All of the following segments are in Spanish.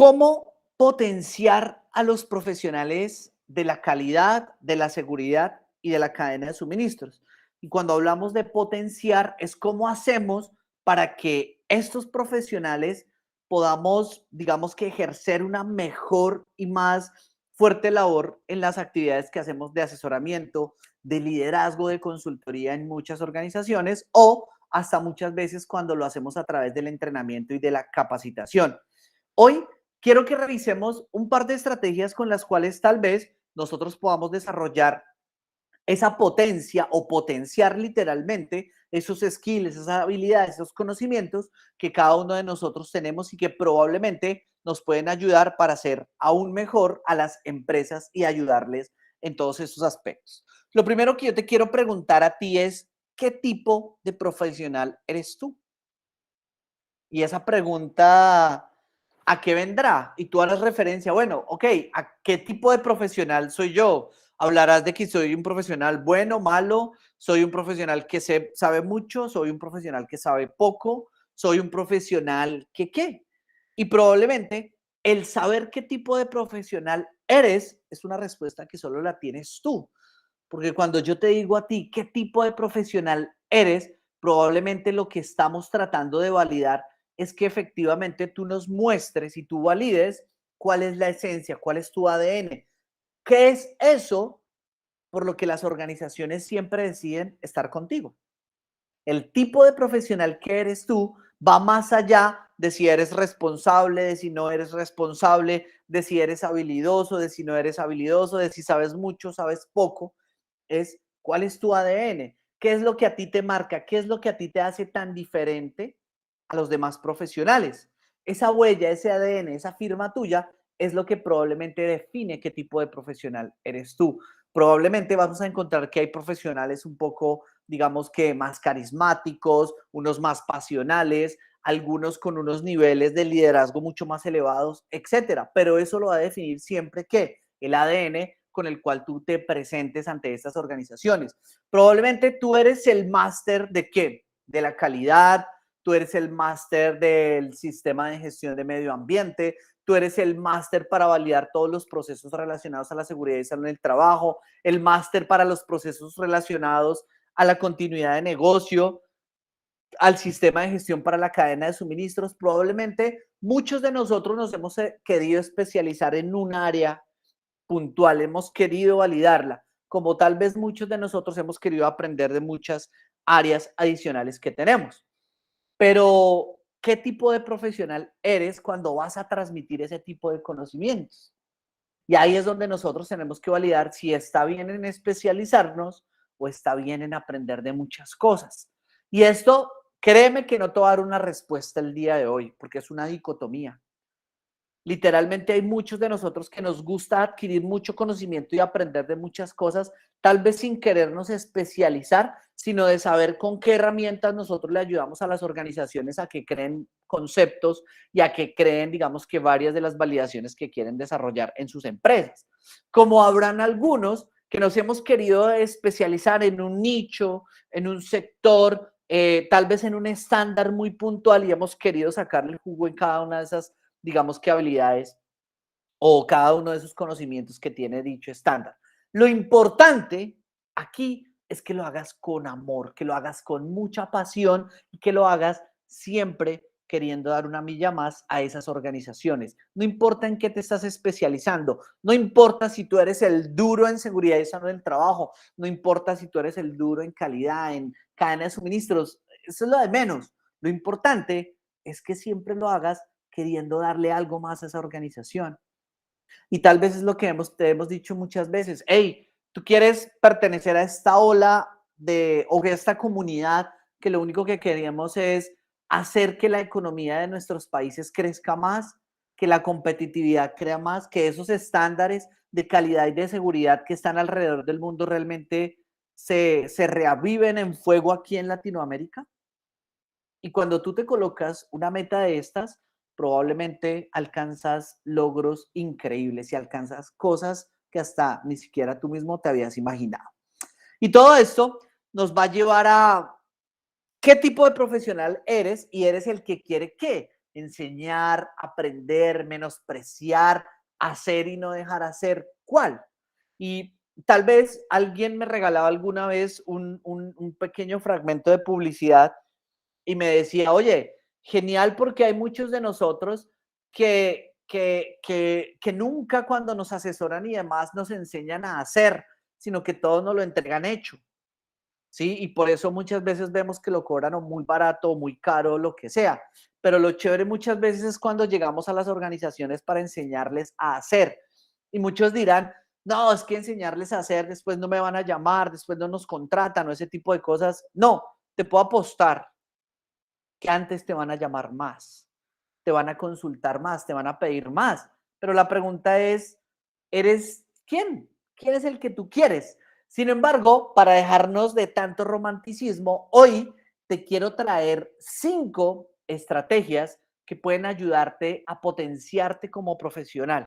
¿Cómo potenciar a los profesionales de la calidad, de la seguridad y de la cadena de suministros? Y cuando hablamos de potenciar, es cómo hacemos para que estos profesionales podamos, digamos que ejercer una mejor y más fuerte labor en las actividades que hacemos de asesoramiento, de liderazgo, de consultoría en muchas organizaciones o hasta muchas veces cuando lo hacemos a través del entrenamiento y de la capacitación. Hoy quiero que revisemos un par de estrategias con las cuales tal vez nosotros podamos desarrollar esa potencia o potenciar literalmente esos skills, esas habilidades, esos conocimientos que cada uno de nosotros tenemos y que probablemente nos pueden ayudar para hacer aún mejor a las empresas y ayudarles en todos esos aspectos. Lo primero que yo te quiero preguntar a ti es, ¿qué tipo de profesional eres tú? Y esa pregunta, ¿a qué vendrá? Y tú harás referencia, bueno, ok, ¿a qué tipo de profesional soy yo? Hablarás de que soy un profesional bueno, malo, soy un profesional que sabe mucho, soy un profesional que sabe poco, soy un profesional que qué. Y probablemente el saber qué tipo de profesional eres es una respuesta que solo la tienes tú. Porque cuando yo te digo a ti qué tipo de profesional eres, probablemente lo que estamos tratando de validar es que efectivamente tú nos muestres y tú valides cuál es la esencia, cuál es tu ADN. ¿Qué es eso por lo que las organizaciones siempre deciden estar contigo? El tipo de profesional que eres tú va más allá de si eres responsable, de si no eres responsable, de si eres habilidoso, de si no eres habilidoso, de si sabes mucho, sabes poco. Es cuál es tu ADN, qué es lo que a ti te marca, qué es lo que a ti te hace tan diferente a los demás profesionales. Esa huella, ese ADN, esa firma tuya es lo que probablemente define qué tipo de profesional eres tú. Probablemente vamos a encontrar que hay profesionales un poco, digamos que más carismáticos, unos más pasionales, algunos con unos niveles de liderazgo mucho más elevados, etcétera. Pero eso lo va a definir siempre que el ADN con el cual tú te presentes ante estas organizaciones. Probablemente tú eres el máster de qué? De la calidad, tú eres el máster del sistema de gestión de medio ambiente, tú eres el máster para validar todos los procesos relacionados a la seguridad y salud en el trabajo, el máster para los procesos relacionados a la continuidad de negocio, al sistema de gestión para la cadena de suministros. Probablemente muchos de nosotros nos hemos querido especializar en un área puntual, hemos querido validarla, como tal vez muchos de nosotros hemos querido aprender de muchas áreas adicionales que tenemos. Pero, ¿qué tipo de profesional eres cuando vas a transmitir ese tipo de conocimientos? Y ahí es donde nosotros tenemos que validar si está bien en especializarnos o está bien en aprender de muchas cosas. Y esto, créeme que no te va a dar una respuesta el día de hoy, porque es una dicotomía. Literalmente hay muchos de nosotros que nos gusta adquirir mucho conocimiento y aprender de muchas cosas, tal vez sin querernos especializar, sino de saber con qué herramientas nosotros le ayudamos a las organizaciones a que creen conceptos y a que creen, digamos, que varias de las validaciones que quieren desarrollar en sus empresas. Como habrán algunos que nos hemos querido especializar en un nicho, en un sector, tal vez en un estándar muy puntual y hemos querido sacarle el jugo en cada una de esas, digamos, que habilidades o cada uno de esos conocimientos que tiene dicho estándar. Lo importante aquí es que lo hagas con amor, que lo hagas con mucha pasión y que lo hagas siempre queriendo dar una milla más a esas organizaciones. No importa en qué te estás especializando, no importa si tú eres el duro en seguridad y salud del trabajo, no importa si tú eres el duro en calidad, en cadena de suministros, eso es lo de menos. Lo importante es que siempre lo hagas queriendo darle algo más a esa organización. Y tal vez es lo que te hemos dicho muchas veces. Hey, tú quieres pertenecer a esta ola o a esta comunidad que lo único que queremos es hacer que la economía de nuestros países crezca más, que la competitividad crea más, que esos estándares de calidad y de seguridad que están alrededor del mundo realmente se reaviven en fuego aquí en Latinoamérica. Y cuando tú te colocas una meta de estas, probablemente alcanzas logros increíbles y alcanzas cosas que hasta ni siquiera tú mismo te habías imaginado. Y todo esto nos va a llevar a qué tipo de profesional eres y eres el que quiere qué. enseñar, aprender, menospreciar, hacer y no dejar hacer. ¿Cuál? Y tal vez alguien me regalaba alguna vez un pequeño fragmento de publicidad y me decía, oye, genial porque hay muchos de nosotros que nunca cuando nos asesoran y demás nos enseñan a hacer, sino que todos nos lo entregan hecho. ¿Sí? Y por eso muchas veces vemos que lo cobran o muy barato o muy caro, lo que sea. Pero lo chévere muchas veces es cuando llegamos a las organizaciones para enseñarles a hacer. Y muchos dirán, no, es que enseñarles a hacer, después no me van a llamar, después no nos contratan o ese tipo de cosas. No, te puedo apostar que antes te van a llamar más, te van a consultar más, te van a pedir más. Pero la pregunta es, ¿eres quién? ¿Quién es el que tú quieres? Sin embargo, para dejarnos de tanto romanticismo, hoy te quiero traer 5 estrategias que pueden ayudarte a potenciarte como profesional.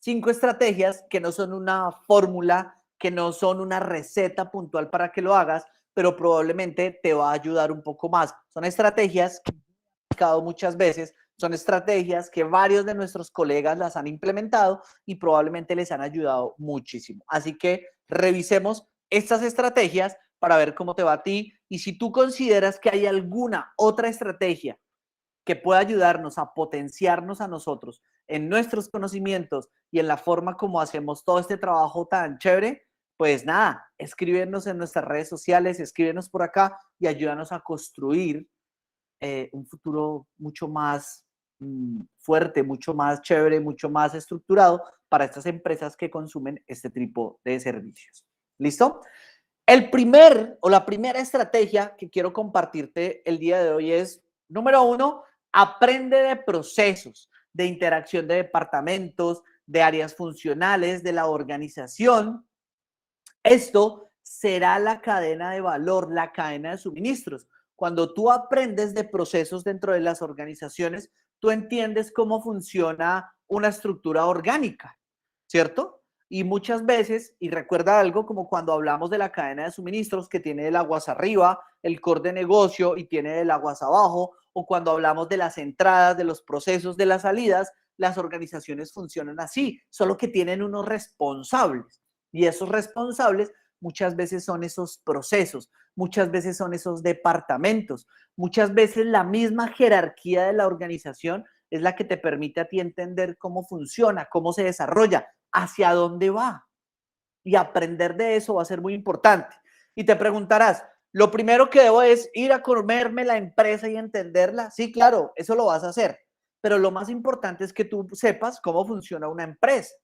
5 estrategias que no son una fórmula, que no son una receta puntual para que lo hagas, pero probablemente te va a ayudar un poco más. Son estrategias que he aplicado muchas veces, son estrategias que varios de nuestros colegas las han implementado y probablemente les han ayudado muchísimo. Así que revisemos estas estrategias para ver cómo te va a ti y si tú consideras que hay alguna otra estrategia que pueda ayudarnos a potenciarnos a nosotros en nuestros conocimientos y en la forma como hacemos todo este trabajo tan chévere, pues nada, escríbenos en nuestras redes sociales, escríbenos por acá y ayúdanos a construir un futuro mucho más fuerte, mucho más chévere, mucho más estructurado para estas empresas que consumen este tipo de servicios. ¿Listo? El primer o la primera estrategia que quiero compartirte el día de hoy es, número uno, aprende de procesos, de interacción de departamentos, de áreas funcionales, de la organización. Esto será la cadena de valor, la cadena de suministros. Cuando tú aprendes de procesos dentro de las organizaciones, tú entiendes cómo funciona una estructura orgánica, ¿cierto? Y muchas veces, y recuerda algo como cuando hablamos de la cadena de suministros que tiene el aguas arriba, el core de negocio y tiene el aguas abajo, o cuando hablamos de las entradas, de los procesos, de las salidas, las organizaciones funcionan así, solo que tienen unos responsables. Y esos responsables muchas veces son esos procesos, muchas veces son esos departamentos, muchas veces la misma jerarquía de la organización es la que te permite a ti entender cómo funciona, cómo se desarrolla, hacia dónde va. Y aprender de eso va a ser muy importante. Y te preguntarás, ¿lo primero que debo es ir a comerme la empresa y entenderla? Sí, claro, eso lo vas a hacer. Pero lo más importante es que tú sepas cómo funciona una empresa.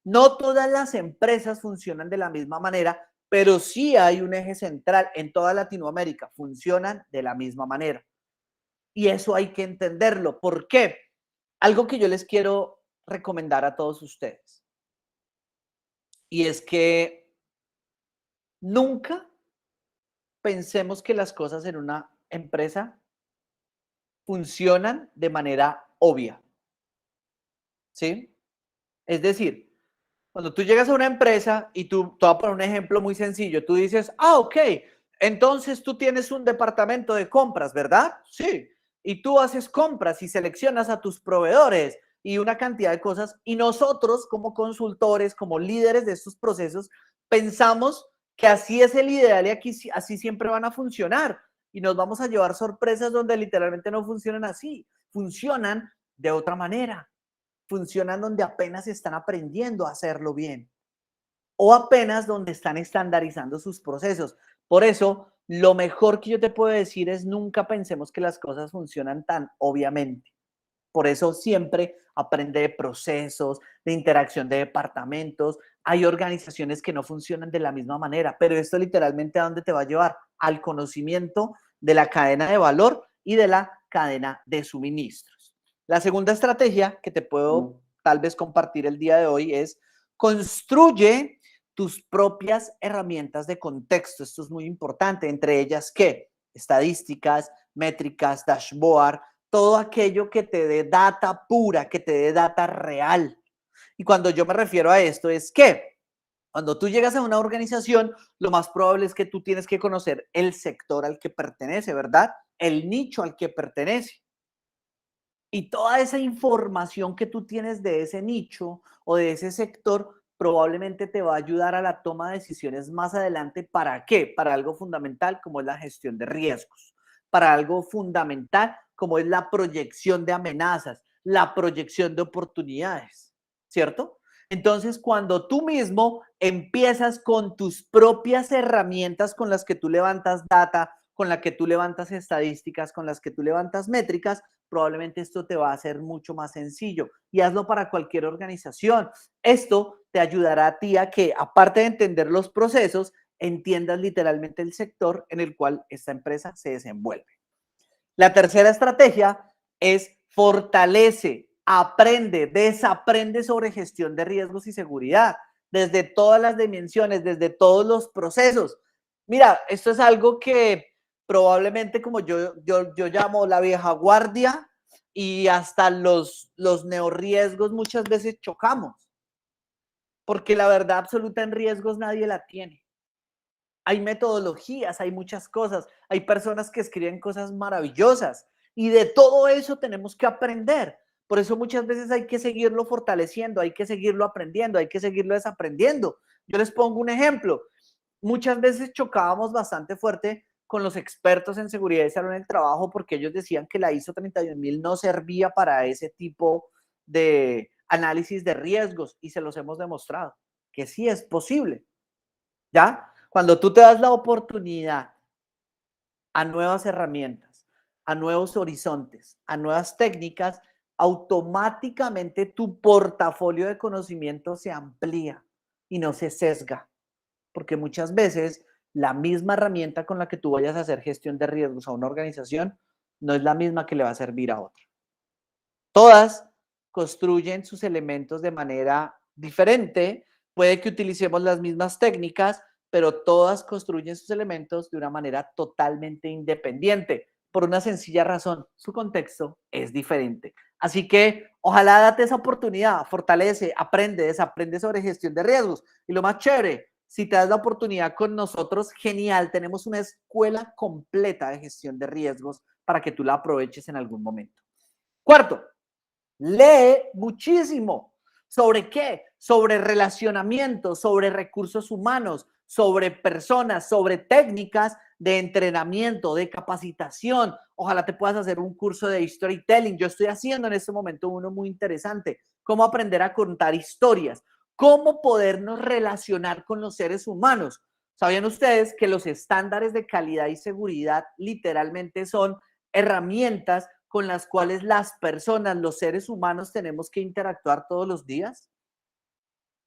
No todas las empresas funcionan de la misma manera, pero sí hay un eje central en toda Latinoamérica. Funcionan de la misma manera. Y eso hay que entenderlo. ¿Por qué? Algo que yo les quiero recomendar a todos ustedes. Y es que nunca pensemos que las cosas en una empresa funcionan de manera obvia. ¿Sí? Es decir, cuando tú llegas a una empresa y te voy a poner un ejemplo muy sencillo, tú dices, ok, entonces tú tienes un departamento de compras, ¿verdad? Sí. Y tú haces compras y seleccionas a tus proveedores y una cantidad de cosas. Y nosotros como consultores, como líderes de estos procesos, pensamos que así es el ideal y aquí así siempre van a funcionar. Y nos vamos a llevar sorpresas donde literalmente no funcionan así, funcionan de otra manera, funcionan donde apenas están aprendiendo a hacerlo bien o apenas donde están estandarizando sus procesos. Por eso, lo mejor que yo te puedo decir es nunca pensemos que las cosas funcionan tan obviamente. Por eso siempre aprende de procesos, de interacción de departamentos. Hay organizaciones que no funcionan de la misma manera, pero esto literalmente a dónde te va a llevar? Al conocimiento de la cadena de valor y de la cadena de suministros. La segunda estrategia que te puedo tal vez compartir el día de hoy es construye tus propias herramientas de contexto. Esto es muy importante, entre ellas, ¿qué? Estadísticas, métricas, dashboard, todo aquello que te dé data pura, que te dé data real. Y cuando yo me refiero a esto es que cuando tú llegas a una organización, lo más probable es que tú tienes que conocer el sector al que pertenece, ¿verdad? El nicho al que pertenece. Y toda esa información que tú tienes de ese nicho o de ese sector probablemente te va a ayudar a la toma de decisiones más adelante. ¿Para qué? Para algo fundamental como es la gestión de riesgos, para algo fundamental como es la proyección de amenazas, la proyección de oportunidades, ¿cierto? Entonces, cuando tú mismo empiezas con tus propias herramientas con las que tú levantas data, con las que tú levantas estadísticas, con las que tú levantas métricas, probablemente esto te va a hacer mucho más sencillo. Y hazlo para cualquier organización. Esto te ayudará a ti a que, aparte de entender los procesos, entiendas literalmente el sector en el cual esta empresa se desenvuelve. La tercera estrategia es fortalece, aprende, desaprende sobre gestión de riesgos y seguridad, desde todas las dimensiones, desde todos los procesos. Mira, esto es algo que probablemente como yo llamo la vieja guardia y hasta los neorriesgos muchas veces chocamos, porque la verdad absoluta en riesgos nadie la tiene. Hay metodologías, hay muchas cosas, hay personas que escriben cosas maravillosas y de todo eso tenemos que aprender. Por eso muchas veces hay que seguirlo fortaleciendo, hay que seguirlo aprendiendo, hay que seguirlo desaprendiendo. Yo les pongo un ejemplo. Muchas veces chocábamos bastante fuerte con los expertos en seguridad y salud en el trabajo porque ellos decían que la ISO 31000 no servía para ese tipo de análisis de riesgos y se los hemos demostrado que sí es posible. ¿Ya? Cuando tú te das la oportunidad a nuevas herramientas, a nuevos horizontes, a nuevas técnicas, automáticamente tu portafolio de conocimiento se amplía y no se sesga, porque muchas veces la misma herramienta con la que tú vayas a hacer gestión de riesgos a una organización no es la misma que le va a servir a otra. Todas construyen sus elementos de manera diferente. Puede que utilicemos las mismas técnicas, pero todas construyen sus elementos de una manera totalmente independiente, por una sencilla razón, su contexto es diferente. Así que ojalá date esa oportunidad, fortalece, aprende, desaprende sobre gestión de riesgos. Y lo más chévere, si te das la oportunidad con nosotros, genial, tenemos una escuela completa de gestión de riesgos para que tú la aproveches en algún momento. Cuarto, lee muchísimo. ¿Sobre qué? Sobre relacionamiento, sobre recursos humanos, sobre personas, sobre técnicas de entrenamiento, de capacitación. Ojalá te puedas hacer un curso de storytelling. Yo estoy haciendo en este momento uno muy interesante. Cómo aprender a contar historias. Cómo podernos relacionar con los seres humanos. ¿Sabían ustedes que los estándares de calidad y seguridad literalmente son herramientas con las cuales las personas, los seres humanos, tenemos que interactuar todos los días?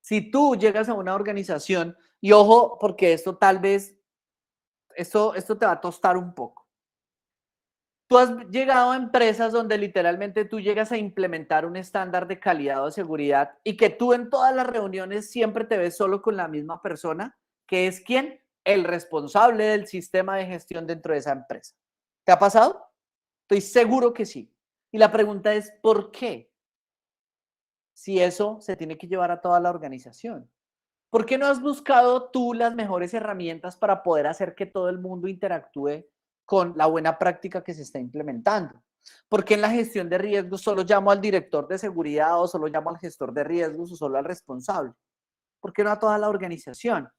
Si tú llegas a una organización, y ojo, porque esto tal vez, esto te va a tostar un poco. Tú has llegado a empresas donde literalmente tú llegas a implementar un estándar de calidad o de seguridad y que tú en todas las reuniones siempre te ves solo con la misma persona, que es quién, el responsable del sistema de gestión dentro de esa empresa. ¿Te ha pasado? Estoy seguro que sí. Y la pregunta es, ¿por qué? Si eso se tiene que llevar a toda la organización. ¿Por qué no has buscado tú las mejores herramientas para poder hacer que todo el mundo interactúe con la buena práctica que se está implementando? ¿Por qué en la gestión de riesgos solo llamo al director de seguridad o solo llamo al gestor de riesgos o solo al responsable? ¿Por qué no a toda la organización?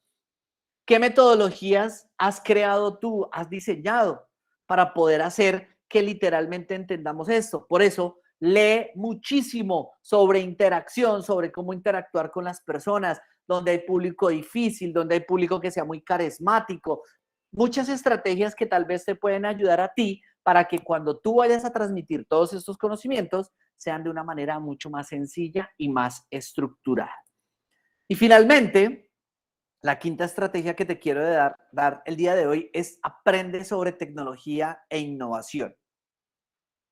¿Qué metodologías has creado tú, has diseñado para poder hacer que literalmente entendamos esto? Por eso, lee muchísimo sobre interacción, sobre cómo interactuar con las personas, donde hay público difícil, donde hay público que sea muy carismático. Muchas estrategias que tal vez te pueden ayudar a ti para que cuando tú vayas a transmitir todos estos conocimientos sean de una manera mucho más sencilla y más estructurada. Y finalmente, la quinta estrategia que te quiero dar el día de hoy es aprende sobre tecnología e innovación.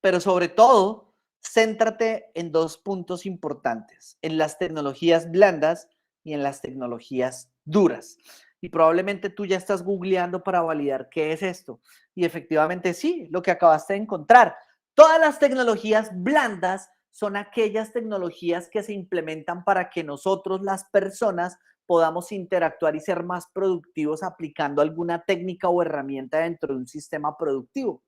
Pero sobre todo, céntrate en dos puntos importantes, en las tecnologías blandas y en las tecnologías duras. Y probablemente tú ya estás googleando para validar qué es esto. Y efectivamente sí, lo que acabaste de encontrar. Todas las tecnologías blandas son aquellas tecnologías que se implementan para que nosotros, las personas, podamos interactuar y ser más productivos aplicando alguna técnica o herramienta dentro de un sistema productivo.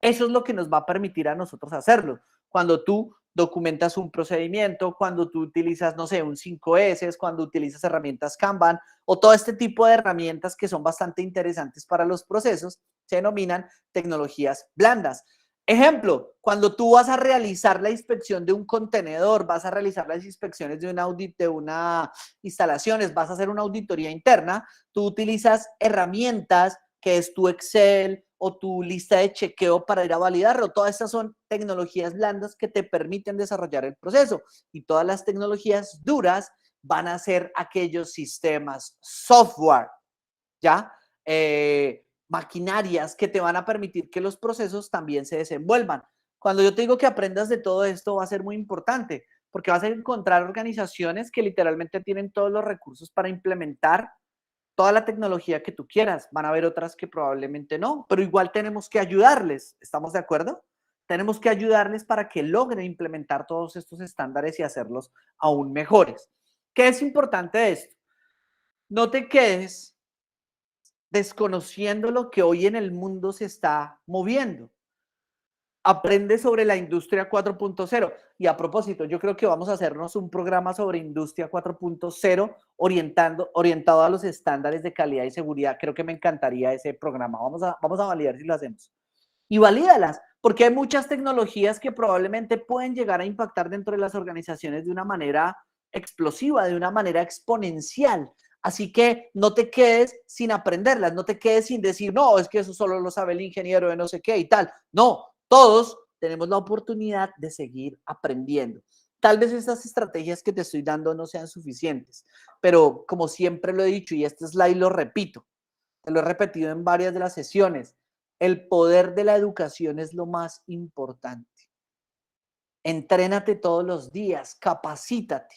Eso es lo que nos va a permitir a nosotros hacerlo. cuando tú documentas un procedimiento, cuando tú utilizas, no sé, un 5S, cuando utilizas herramientas Kanban o todo este tipo de herramientas que son bastante interesantes para los procesos, se denominan tecnologías blandas. Ejemplo, cuando tú vas a realizar la inspección de un contenedor, vas a realizar las inspecciones de un audit, de una instalaciones, vas a hacer una auditoría interna, tú utilizas herramientas que es tu Excel o tu lista de chequeo para ir a validarlo. Todas estas son tecnologías blandas que te permiten desarrollar el proceso y todas las tecnologías duras van a ser aquellos sistemas software, ¿ya? Maquinarias que te van a permitir que los procesos también se desenvuelvan. Cuando yo te digo que aprendas de todo esto va a ser muy importante porque vas a encontrar organizaciones que literalmente tienen todos los recursos para implementar toda la tecnología que tú quieras. Van a haber otras que probablemente no, pero igual tenemos que ayudarles. ¿Estamos de acuerdo? Tenemos que ayudarles para que logren implementar todos estos estándares y hacerlos aún mejores. ¿Qué es importante de esto? No te quedes desconociendo lo que hoy en el mundo se está moviendo. Aprende sobre la industria 4.0. Y a propósito, yo creo que vamos a hacernos un programa sobre industria 4.0 orientado a los estándares de calidad y seguridad. Creo que me encantaría ese programa. Vamos a validar si lo hacemos. Y valídalas, porque hay muchas tecnologías que probablemente pueden llegar a impactar dentro de las organizaciones de una manera explosiva, de una manera exponencial. Así que no te quedes sin aprenderlas, no te quedes sin decir, no, es que eso solo lo sabe el ingeniero de no sé qué y tal. No, todos tenemos la oportunidad de seguir aprendiendo. Tal vez estas estrategias que te estoy dando no sean suficientes, pero como siempre lo he dicho y este slide lo repito, te lo he repetido en varias de las sesiones, el poder de la educación es lo más importante. Entrénate todos los días, capacítate.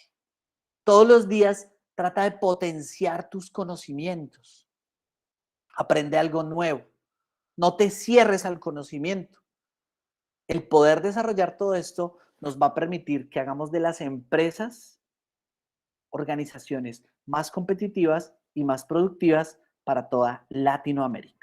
Todos los días trata de potenciar tus conocimientos. Aprende algo nuevo. No te cierres al conocimiento. El poder desarrollar todo esto nos va a permitir que hagamos de las empresas organizaciones más competitivas y más productivas para toda Latinoamérica.